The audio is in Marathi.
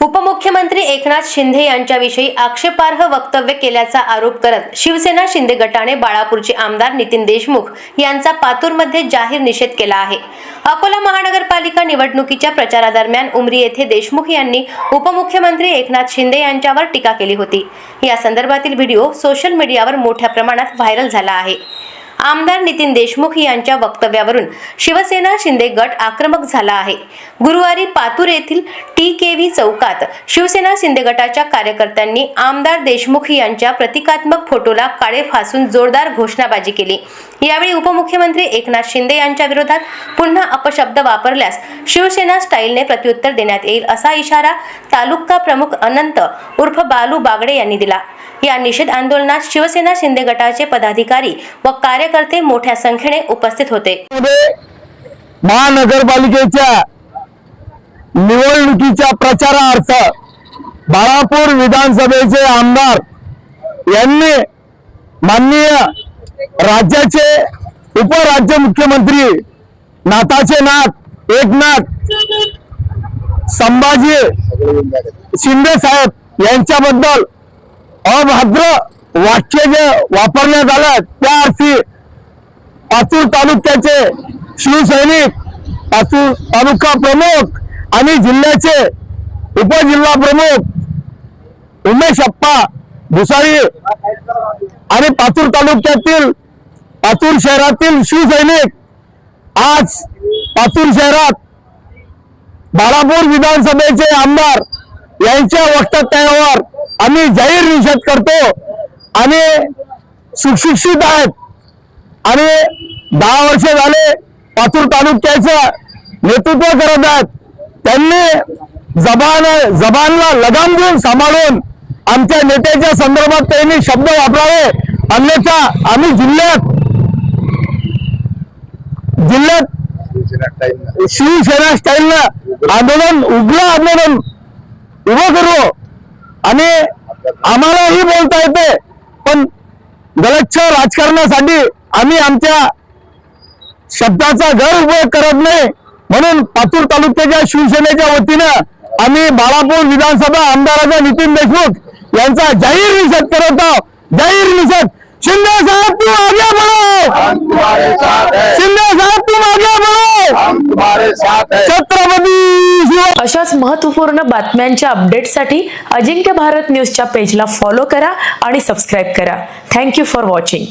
उपमुख्यमंत्री एकनाथ शिंदे यांच्याविषयी आक्षेपार्ह वक्तव्य केल्याचा आरोप करत शिवसेना शिंदे गटाने बाळापूरचे आमदार नितीन देशमुख यांचा पातूरमध्ये जाहीर निषेध केला आहे। अकोला महानगरपालिका निवडणुकीच्या प्रचारादरम्यान उमरी येथे देशमुख यांनी उपमुख्यमंत्री एकनाथ शिंदे यांच्यावर टीका केली होती। या संदर्भातील व्हिडिओ सोशल मीडियावर मोठ्या प्रमाणात व्हायरल झाला आहे। आमदार नितीन देशमुख यांच्या वक्तव्यावरून शिवसेना शिंदे गट आक्रमक झाला आहे। गुरुवारी पातूर येथील TKV चौकात शिवसेना शिंदे गटाच्या कार्यकर्त्यांनी आमदार देशमुख यांच्या प्रतिकात्मक फोटोला काळे फासून जोरदार घोषणाबाजी केली। यावेळी उपमुख्यमंत्री एकनाथ शिंदे यांच्या विरोधात पुन्हा अपशब्द वापरल्यास शिवसेना स्टाईलने प्रत्युत्तर देण्यात येईल असा इशारा तालुका प्रमुख अनंत उर्फ बालू बागडे यांनी दिला। या निषेध आंदोलनात शिवसेना शिंदे गटाचे पदाधिकारी व कार्यकर्ते मोठ्या संख्येने उपस्थित होते। महानगरपालिकेच्या निवडणुकीच्या प्रचारार्थ बाळापूर विधानसभेचे आमदार यांनी माननीय राज्याचे उपराज्य मुख्यमंत्री नाथाचे नाथ एकनाथ संभाजी शिंदे साहेब यांच्याबद्दल अभद्र वाक्य जे वापरण्यात आलं त्या अर्थी पातूर तालुक्याचे शिवसैनिक पातूर तालुका प्रमुख आणि जिल्ह्याचे उपजिल्हा प्रमुख उमेश अप्पा भुसाळी आणि पातूर तालुक्यातील पातूर शहरातील शिवसैनिक आज पातूर शहरात बाळापूर विधानसभेचे आमदार यांच्या वक्तव्यावर आम्ही जाहीर निषेध करतो आणि सुशिक्षित आहेत आणि 10 वर्ष झाले पातूर तालुक्याचं नेतृत्व करत आहेत। त्यांनी जबानला लगाम देऊन सांभाळून आमच्या नेत्याच्या संदर्भात त्यांनी शब्द वापरावे, अन्यथा आम्ही जिल्ह्यात शिवसेना स्टाईलनं आंदोलन उग्र आंदोलन उभं करू आणि आम्हालाही बोलता येते, पण गलच्छ राजकारणासाठी आम्ही आमच्या शब्दाचा गैरउपयोग करत नाही। म्हणून पातूर तालुक्याच्या शिवसेनेच्या वतीनं आम्ही बाळापूर विधानसभा आमदाराचा नितीन देशमुख यांचा जाहीर निषेध करत आहोत। जाहीर निषेध। शिंदे साहेब तुम आगे बढ़ो, हम तुम्हारे साथ हैं। शिंदे साहेब तुम आगे बढ़ो, हम तुम्हारे साथ हैं। छत्रपती। अशाच महत्त्वपूर्ण बातम्यांच्या अपडेटसाठी अजिंक्य भारत न्यूजच्या पेजला फॉलो करा आणि सबस्क्राइब करा। Thank you for watching.